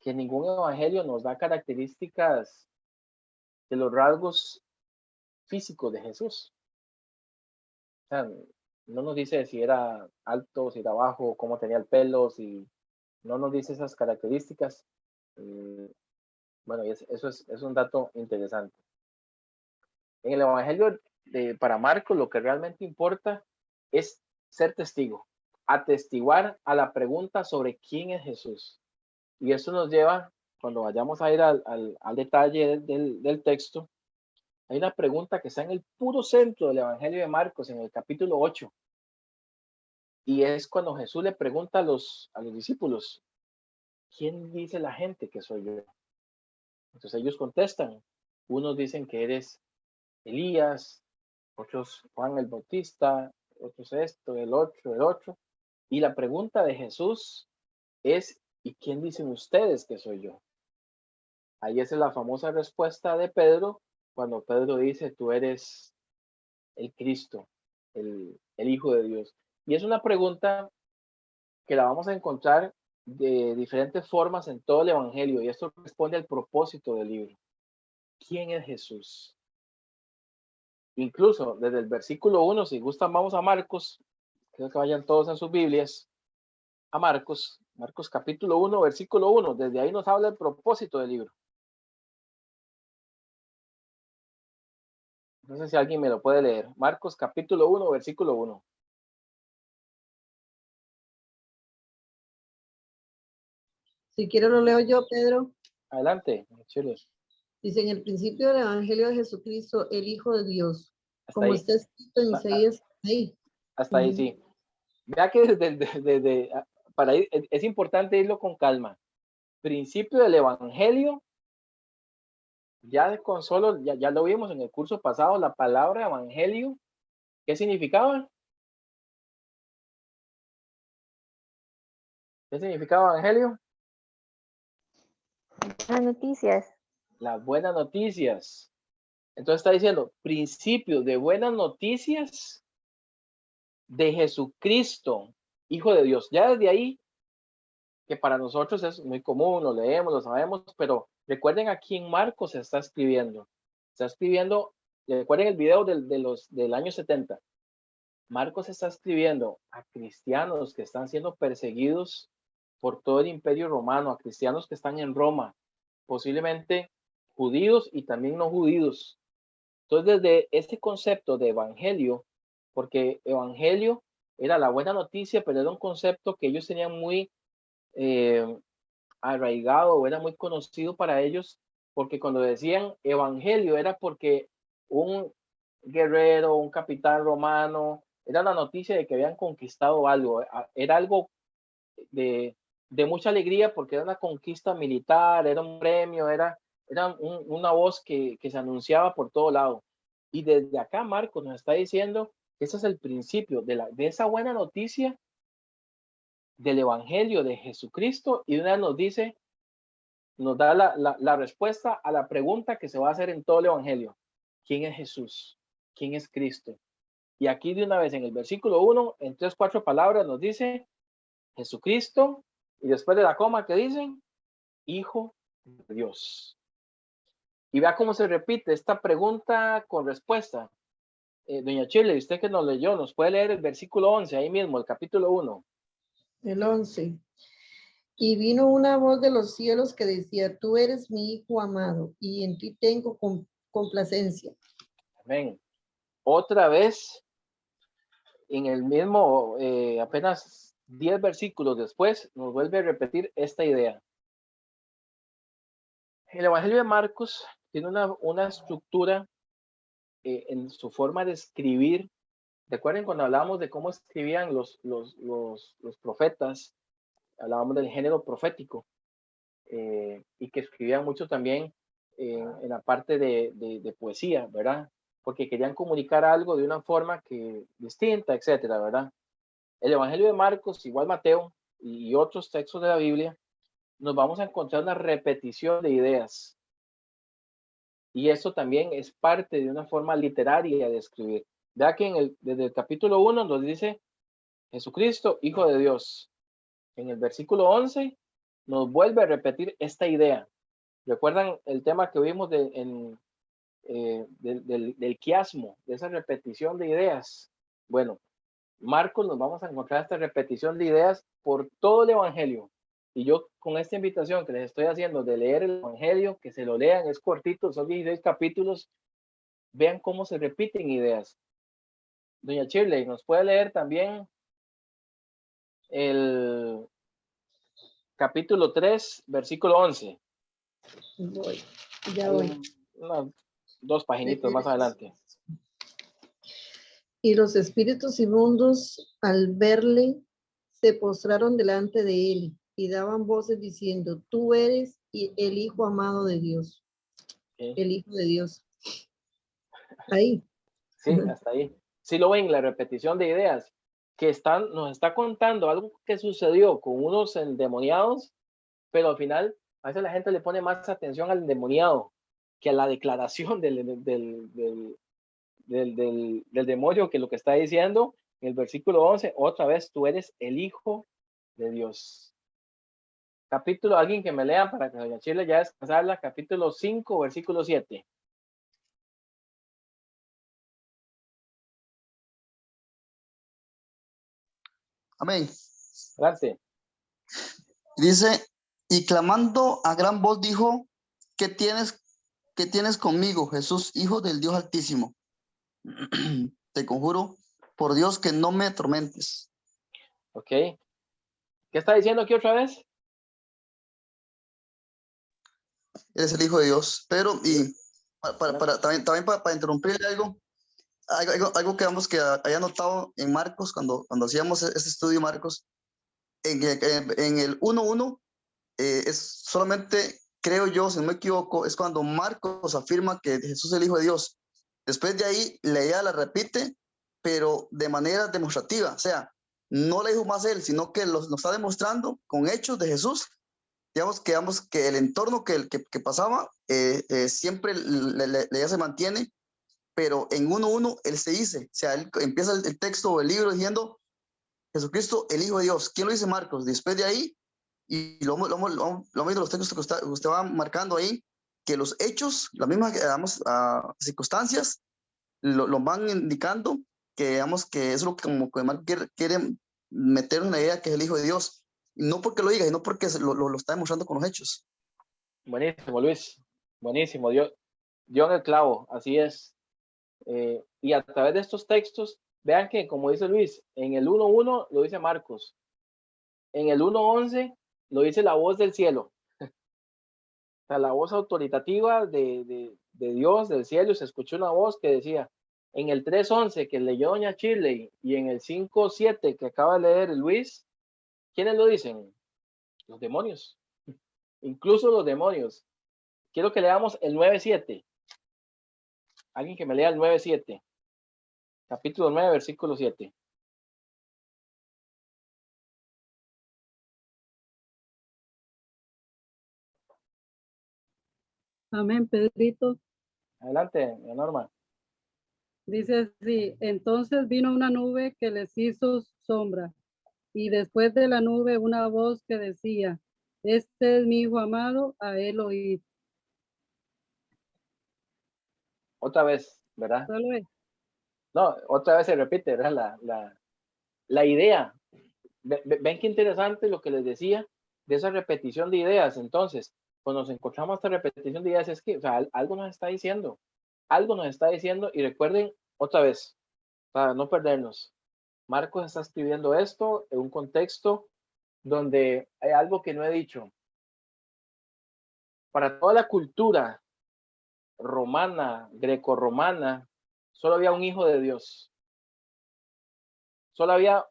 que ningún evangelio nos da características de los rasgos físicos de Jesús. O sea, no nos dice si era alto, si era bajo, cómo tenía el pelo, si no nos dice esas características. Bueno, eso es un dato interesante. En el evangelio para Marcos, lo que realmente importa es ser testigo, atestiguar a la pregunta sobre quién es Jesús. Y eso nos lleva, cuando vayamos a ir al detalle del texto, hay una pregunta que está en el puro centro del Evangelio de Marcos, en el capítulo 8. Y es cuando Jesús le pregunta a los discípulos, ¿quién dice la gente que soy yo? Entonces ellos contestan, unos dicen que eres Elías, otros Juan el Bautista, otros esto, el otro. Y la pregunta de Jesús es, ¿y quién dicen ustedes que soy yo? Ahí es la famosa respuesta de Pedro, cuando Pedro dice, tú eres el Cristo, el Hijo de Dios. Y es una pregunta que la vamos a encontrar de diferentes formas en todo el Evangelio, y esto responde al propósito del libro. ¿Quién es Jesús? Incluso desde el versículo 1, si gustan, vamos a Marcos, creo que vayan todos en sus Biblias, a Marcos capítulo 1, versículo 1, desde ahí nos habla el propósito del libro. No sé si alguien me lo puede leer. Marcos capítulo 1, versículo 1. Si quiero lo leo yo, Pedro. Adelante, Chile. Dice, en el principio del Evangelio de Jesucristo, el Hijo de Dios, Hasta como ahí. está escrito en Isaías, ahí. Hasta ahí, sí. Vea que para ir, es importante irlo con calma. Principio del Evangelio, ya con solo, ya lo vimos en el curso pasado, la palabra Evangelio, ¿qué significaba? ¿Qué significaba Evangelio? Buenas noticias. Las buenas noticias. Entonces está diciendo, principio de buenas noticias de Jesucristo, Hijo de Dios. Ya desde ahí, que para nosotros es muy común, lo leemos, lo sabemos, pero recuerden a quién Marcos está escribiendo. Está escribiendo, recuerden el video del año 70. Marcos está escribiendo a cristianos que están siendo perseguidos por todo el imperio romano, a cristianos que están en Roma, posiblemente judíos y también no judíos. Entonces, desde este concepto de evangelio, porque evangelio era la buena noticia, pero era un concepto que ellos tenían muy arraigado o era muy conocido para ellos, porque cuando decían evangelio era porque un guerrero, un capitán romano, era la noticia de que habían conquistado algo, era algo de mucha alegría porque era una conquista militar, era un premio, era una voz que se anunciaba por todo lado. Y desde acá Marcos nos está diciendo que ese es el principio de esa buena noticia del Evangelio de Jesucristo, y una vez nos dice, nos da la respuesta a la pregunta que se va a hacer en todo el Evangelio. ¿Quién es Jesús? ¿Quién es Cristo? Y aquí de una vez en el versículo 1, en 3-4 palabras nos dice Jesucristo, y después de la coma que dicen, Hijo de Dios. Y vea cómo se repite esta pregunta con respuesta. Doña Chile, usted que nos leyó, nos puede leer el versículo 11, ahí mismo, el capítulo 1. El 11. Y vino una voz de los cielos que decía, tú eres mi Hijo amado, y en ti tengo complacencia. Amén. Otra vez, en el mismo, apenas 10 versículos después, nos vuelve a repetir esta idea. El Evangelio de Marcos tiene una estructura en su forma de escribir. Recuerden cuando hablábamos de cómo escribían los profetas, hablábamos del género profético, y que escribían mucho también en la parte de poesía, ¿verdad? porque querían comunicar algo de una forma distinta, etcétera, ¿verdad? El Evangelio de Marcos, igual Mateo y otros textos de la Biblia, nos vamos a encontrar una repetición de ideas. Y eso también es parte de una forma literaria de escribir. Vea que desde el capítulo 1 nos dice Jesucristo, Hijo de Dios. En el versículo 11 nos vuelve a repetir esta idea. ¿Recuerdan el tema que vimos del quiasmo, de esa repetición de ideas? Bueno, Marcos nos vamos a encontrar esta repetición de ideas por todo el Evangelio. Y yo con esta invitación que les estoy haciendo de leer el Evangelio, que se lo lean, es cortito, son 16 capítulos, vean cómo se repiten ideas. Doña Shirley, ¿nos puede leer también el capítulo 3, versículo 11? Voy, ya voy. Unas 2 paginitas más adelante. Y los espíritus inmundos, al verle, se postraron delante de él y daban voces diciendo, tú eres el Hijo amado de Dios. ¿Sí? El Hijo de Dios. Ahí. Sí, hasta ahí. Sí lo ven, la repetición de ideas, que nos está contando algo que sucedió con unos endemoniados, pero al final a veces la gente le pone más atención al endemoniado que a la declaración del demonio, que lo que está diciendo en el versículo 11, otra vez, tú eres el Hijo de Dios. Capítulo, alguien que me lea para que doña Chile ya descansarla, capítulo 5, versículo 7. Amén. Adelante. Dice, y clamando a gran voz dijo, ¿qué tienes conmigo, Jesús, Hijo del Dios Altísimo? Te conjuro por Dios que no me atormentes. Ok. ¿Qué está diciendo aquí otra vez? Eres el Hijo de Dios. Pero, y también para interrumpirle algo que haya notado en Marcos, cuando hacíamos este estudio, Marcos, en el 1:1, es solamente, creo yo, si no me equivoco, es cuando Marcos afirma que Jesús es el Hijo de Dios. Después de ahí, la idea la repite, pero de manera demostrativa. O sea, no la dijo más él, sino que nos está demostrando con hechos de Jesús, digamos que el entorno que pasaba siempre ya se mantiene, pero en 1:1 él se dice, o sea, él empieza el texto o el libro diciendo Jesucristo, el Hijo de Dios. ¿Quién lo dice? Marcos. Después de ahí, y lo mismo los textos que usted va marcando ahí, que los hechos, las mismas circunstancias, lo van indicando, que digamos que es lo que como que Marcos quiere meter una idea que es el Hijo de Dios. No porque lo diga, sino porque lo está demostrando con los hechos. Buenísimo, Luis. Buenísimo. Dio en el clavo. Así es. Y a través de estos textos, vean que, como dice Luis, en el 1:1 lo dice Marcos. En el 1:11 lo dice la voz del cielo. O sea, la voz autoritativa de Dios, del cielo. Se escuchó una voz que decía, en el 3:11 que leyó doña Shirley y en el 5:7 que acaba de leer Luis, ¿quiénes lo dicen? Los demonios. Incluso los demonios. Quiero que leamos el 9:7. Alguien que me lea el 9:7. Capítulo 9, versículo 7. Amén, Pedrito. Adelante, Norma. Dice así, entonces vino una nube que les hizo sombra, y después de la nube una voz que decía, este es mi hijo amado, a él oíd. Otra vez, ¿verdad? Solo es. No, otra vez se repite, ¿verdad? La idea. Ven qué interesante lo que les decía de esa repetición de ideas. Entonces, cuando nos encontramos esta repetición de ideas, es que, o sea, algo nos está diciendo. Algo nos está diciendo, y recuerden otra vez, para no perdernos, Marcos está escribiendo esto en un contexto donde hay algo que no he dicho. Para toda la cultura romana, grecorromana, solo había un hijo de Dios. Solo había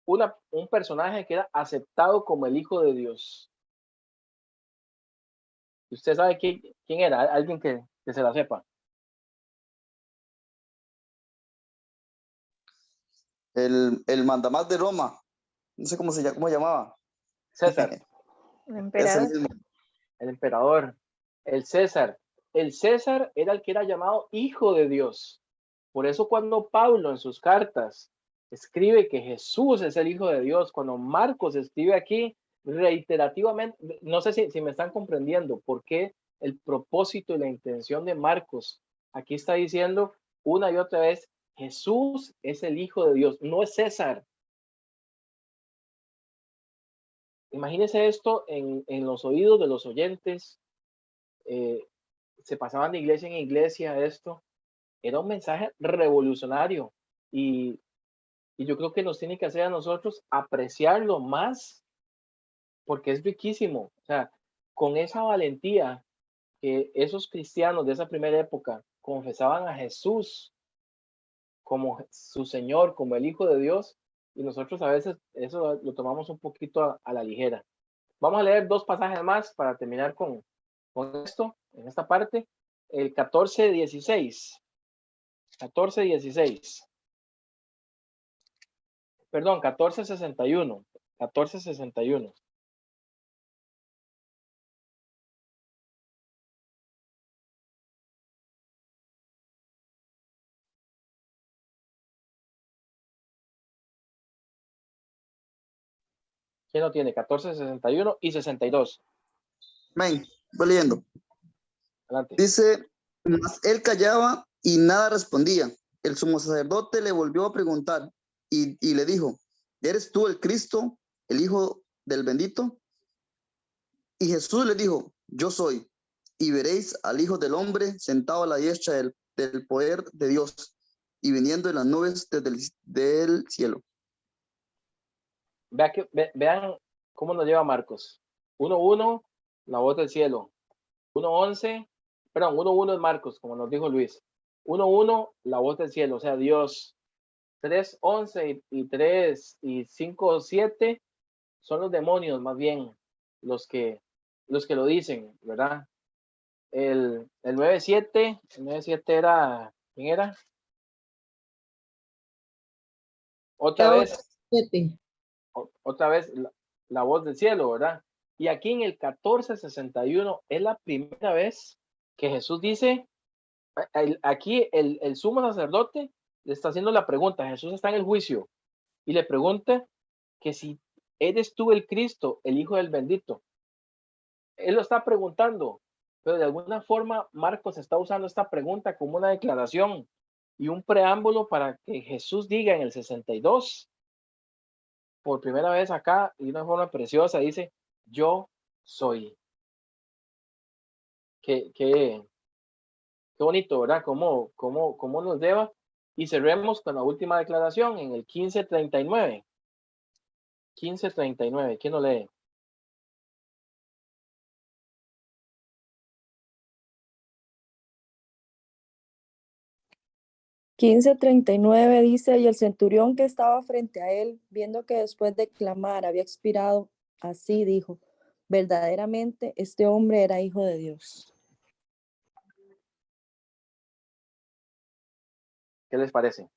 un personaje que era aceptado como el Hijo de Dios. ¿Usted sabe quién era? Alguien que se la sepa. El mandamás de Roma, no sé cómo llamaba. César, El Ese emperador. mismo. el emperador, el César. El César era el que era llamado hijo de Dios. Por eso cuando Pablo en sus cartas escribe que Jesús es el hijo de Dios, cuando Marcos escribe aquí reiterativamente, no sé si me están comprendiendo por qué el propósito y la intención de Marcos aquí está diciendo una y otra vez, Jesús es el hijo de Dios, no es César. Imagínense esto en los oídos de los oyentes. Se pasaban de iglesia en iglesia esto. Era un mensaje revolucionario y yo creo que nos tiene que hacer a nosotros apreciarlo más porque es riquísimo. O sea, con esa valentía que esos cristianos de esa primera época confesaban a Jesús como su Señor, como el Hijo de Dios, y nosotros a veces eso lo tomamos un poquito a la ligera. Vamos a leer 2 pasajes más para terminar con esto, en esta parte. El 14:16. 14:16. Perdón, 14:61. 14:61. ¿Quién lo tiene? 14:61 y 62. Amén. Voy leyendo. Adelante. Dice, mas él callaba y nada respondía. El sumo sacerdote le volvió a preguntar y le dijo, ¿eres tú el Cristo, el Hijo del bendito? Y Jesús le dijo, yo soy. Y veréis al Hijo del Hombre sentado a la diestra del poder de Dios y viniendo en las nubes del cielo. Vean cómo nos lleva Marcos. 1:1, la voz del cielo. 1:11, perdón, 1:1 es Marcos, como nos dijo Luis. 1:1, la voz del cielo, o sea, Dios. 3:11 y 3 y 5:7 son los demonios, más bien, los que lo dicen, ¿verdad? El 9:7 era, ¿quién era? Otra vez la voz del cielo, ¿verdad? Y aquí en el 14:61 es la primera vez que Jesús dice, aquí el sumo sacerdote le está haciendo la pregunta, Jesús está en el juicio y le pregunta que si eres tú el Cristo, el Hijo del bendito. Él lo está preguntando, pero de alguna forma Marcos está usando esta pregunta como una declaración y un preámbulo para que Jesús diga en el 62, por primera vez acá, y de una forma preciosa, dice, yo soy. Qué bonito, ¿verdad? ¿Cómo nos lleva? Y cerremos con la última declaración en el 15:39. 15:39, ¿quién lo lee? (15:39) dice, y el centurión que estaba frente a él, viendo que después de clamar había expirado, así dijo, verdaderamente este hombre era hijo de Dios. ¿Qué les parece?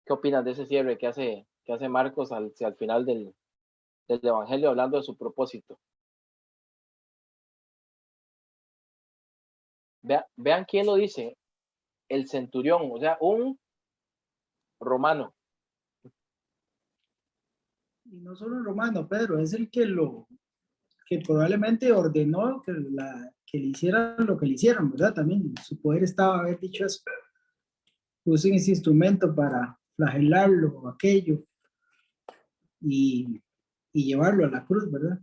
¿Qué opinas de ese cierre que hace Marcos al final del Evangelio hablando de su propósito? Vean quién lo dice, el centurión, o sea, un romano. Y no solo el romano, Pedro, es el que probablemente ordenó que le hicieran lo que le hicieron, ¿verdad? También su poder estaba haber dicho eso. Usen ese instrumento para flagelarlo o aquello y llevarlo a la cruz, ¿verdad?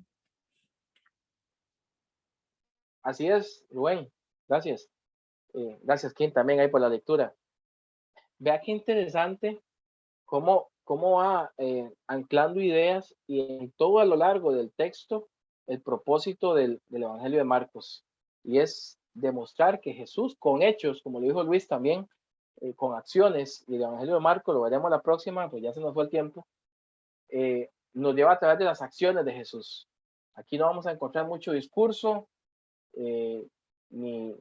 Así es, Rubén. Gracias. Gracias, Kim, también ahí por la lectura. Vea qué interesante cómo va anclando ideas y en todo a lo largo del texto el propósito del Evangelio de Marcos. Y es demostrar que Jesús con hechos, como lo dijo Luis también, con acciones, y el Evangelio de Marcos lo veremos la próxima, pues ya se nos fue el tiempo, nos lleva a través de las acciones de Jesús. Aquí no vamos a encontrar mucho discurso, ni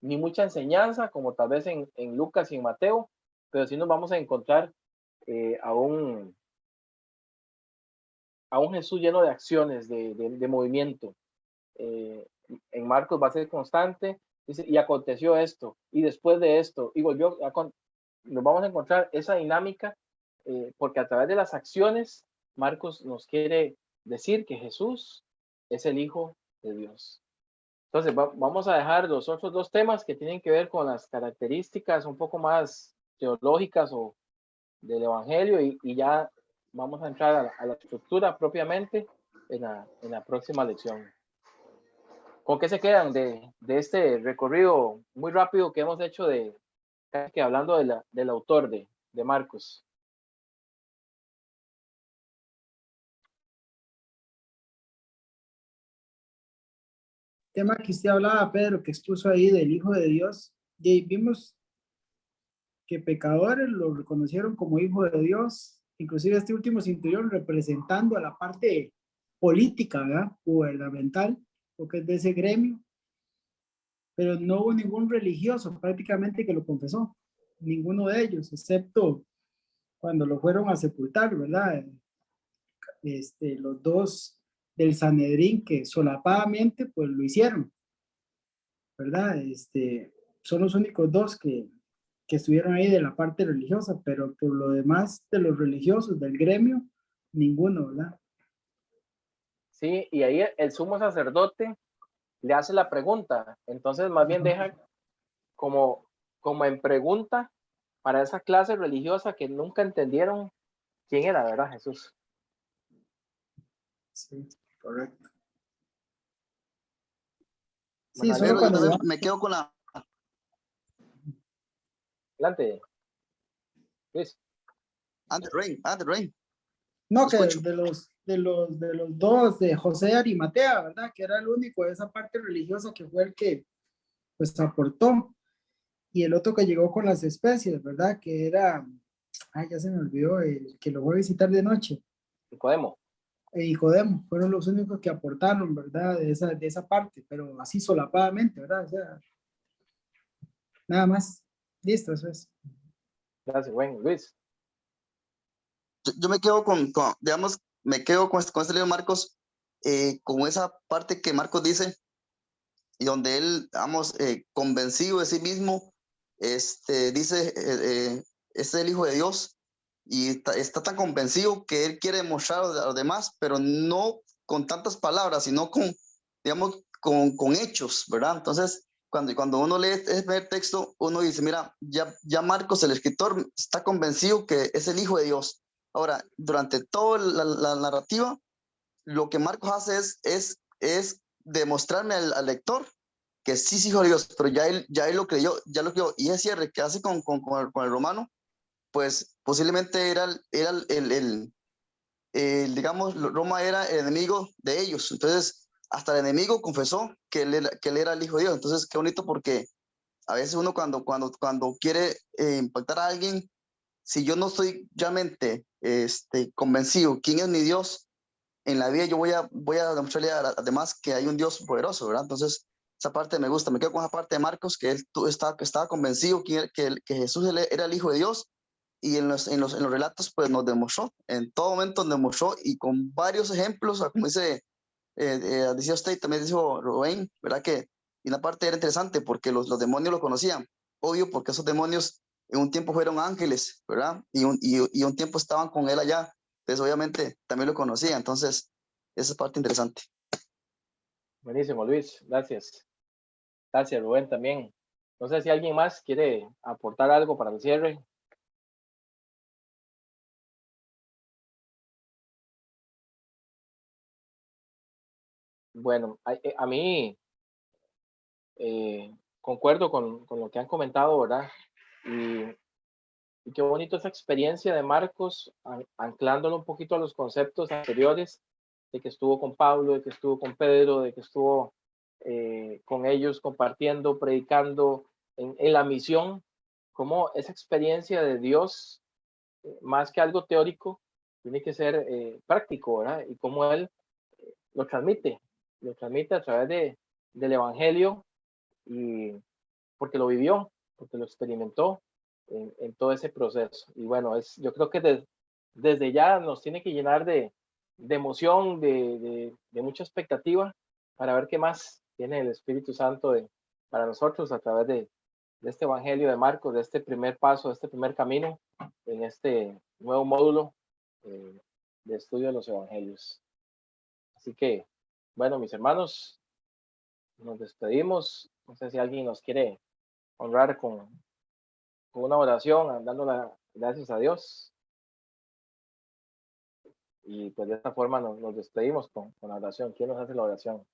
ni mucha enseñanza, como tal vez en Lucas y en Mateo, pero sí nos vamos a encontrar a un Jesús lleno de acciones, de movimiento. En Marcos va a ser constante, dice, y aconteció esto, y después de esto, y volvió, nos vamos a encontrar esa dinámica, porque a través de las acciones, Marcos nos quiere decir que Jesús es el Hijo de Dios. Entonces, vamos a dejar los otros dos temas que tienen que ver con las características un poco más teológicas o del Evangelio, y ya vamos a entrar a la estructura propiamente en la próxima lección. ¿Con qué se quedan de este recorrido muy rápido que hemos hecho casi que hablando del autor de Marcos? Tema que usted hablaba, Pedro, que expuso ahí del Hijo de Dios, y vimos que pecadores lo reconocieron como Hijo de Dios, inclusive este último centurión representando a la parte política, ¿verdad? Gubernamental, porque es de ese gremio, pero no hubo ningún religioso prácticamente que lo confesó, ninguno de ellos, excepto cuando lo fueron a sepultar, ¿verdad? Los dos del Sanedrín que solapadamente pues lo hicieron, ¿verdad? Son los únicos dos que estuvieron ahí de la parte religiosa, pero por lo demás de los religiosos del gremio, ninguno, ¿verdad? Sí, y ahí el sumo sacerdote le hace la pregunta, entonces más bien deja como en pregunta para esa clase religiosa que nunca entendieron quién era, ¿verdad? Jesús. Sí, correcto. Sí, Bueno, solo Pero yo cuando también me quedo con la... adelante, Luis. Rain. no, Lo que escucho. de los dos, de José de Arimatea, ¿verdad? Que era el único de esa parte religiosa que fue el que pues aportó, y el otro que llegó con las especies, ¿verdad? Que era, ay, ya se me olvidó, el que lo fue a visitar de noche. Nicodemo. E Nicodemo, fueron los únicos que aportaron, ¿verdad? De esa parte, pero así solapadamente, ¿verdad? O sea, nada más. Listo, eso es. Gracias, bueno, Luis. Yo me quedo digamos, me quedo con este libro de Marcos, con esa parte que Marcos dice, y donde él, digamos, convencido de sí mismo, dice, es el Hijo de Dios, y está tan convencido que él quiere demostrar a los demás, pero no con tantas palabras, sino digamos, con hechos, ¿verdad? Entonces, cuando uno lee el primer texto, uno dice, mira, ya Marcos, el escritor, está convencido que es el Hijo de Dios. Ahora, durante toda la narrativa, lo que Marcos hace es demostrarme al lector que sí es hijo de Dios, pero ya él lo creyó, y ese cierre que hace con el romano, pues posiblemente era digamos, Roma era el enemigo de ellos, entonces hasta el enemigo confesó que él era el Hijo de Dios. Entonces qué bonito, porque a veces uno cuando quiere impactar a alguien, si yo no estoy realmente convencido quién es mi Dios en la vida, yo voy a demostrarle a los demás que hay un Dios poderoso, ¿verdad? Entonces esa parte me gusta, me quedo con esa parte de Marcos, que él estaba convencido que Jesús era el Hijo de Dios, y en los relatos pues nos demostró, en todo momento nos demostró, y con varios ejemplos, como dice, decía usted, también dijo Rubén, ¿verdad? Que y una parte era interesante porque los demonios lo conocían, obvio, porque esos demonios en un tiempo fueron ángeles, ¿verdad? Y un tiempo estaban con él allá, entonces obviamente también lo conocía, entonces esa es parte interesante. Buenísimo, Luis. Gracias. Gracias, Rubén, también. No sé si alguien más quiere aportar algo para el cierre. Bueno, a mí concuerdo con lo que han comentado, ¿verdad? Y qué bonito esa experiencia de Marcos, anclándolo un poquito a los conceptos anteriores, de que estuvo con Pablo, de que estuvo con Pedro, de que estuvo con ellos compartiendo, predicando en la misión, como esa experiencia de Dios, más que algo teórico, tiene que ser práctico, ¿verdad? Y cómo Él lo transmite a través del Evangelio, y porque lo vivió, porque lo experimentó en todo ese proceso. Y bueno, yo creo que desde ya nos tiene que llenar de emoción, de mucha expectativa para ver qué más tiene el Espíritu Santo para nosotros a través de este Evangelio de Marcos, de este primer paso, de este primer camino en este nuevo módulo de estudio de los Evangelios. Así que, bueno, mis hermanos, nos despedimos. No sé si alguien nos quiere honrar con una oración, dando las gracias a Dios. Y pues de esta forma nos despedimos con la oración. ¿Quién nos hace la oración?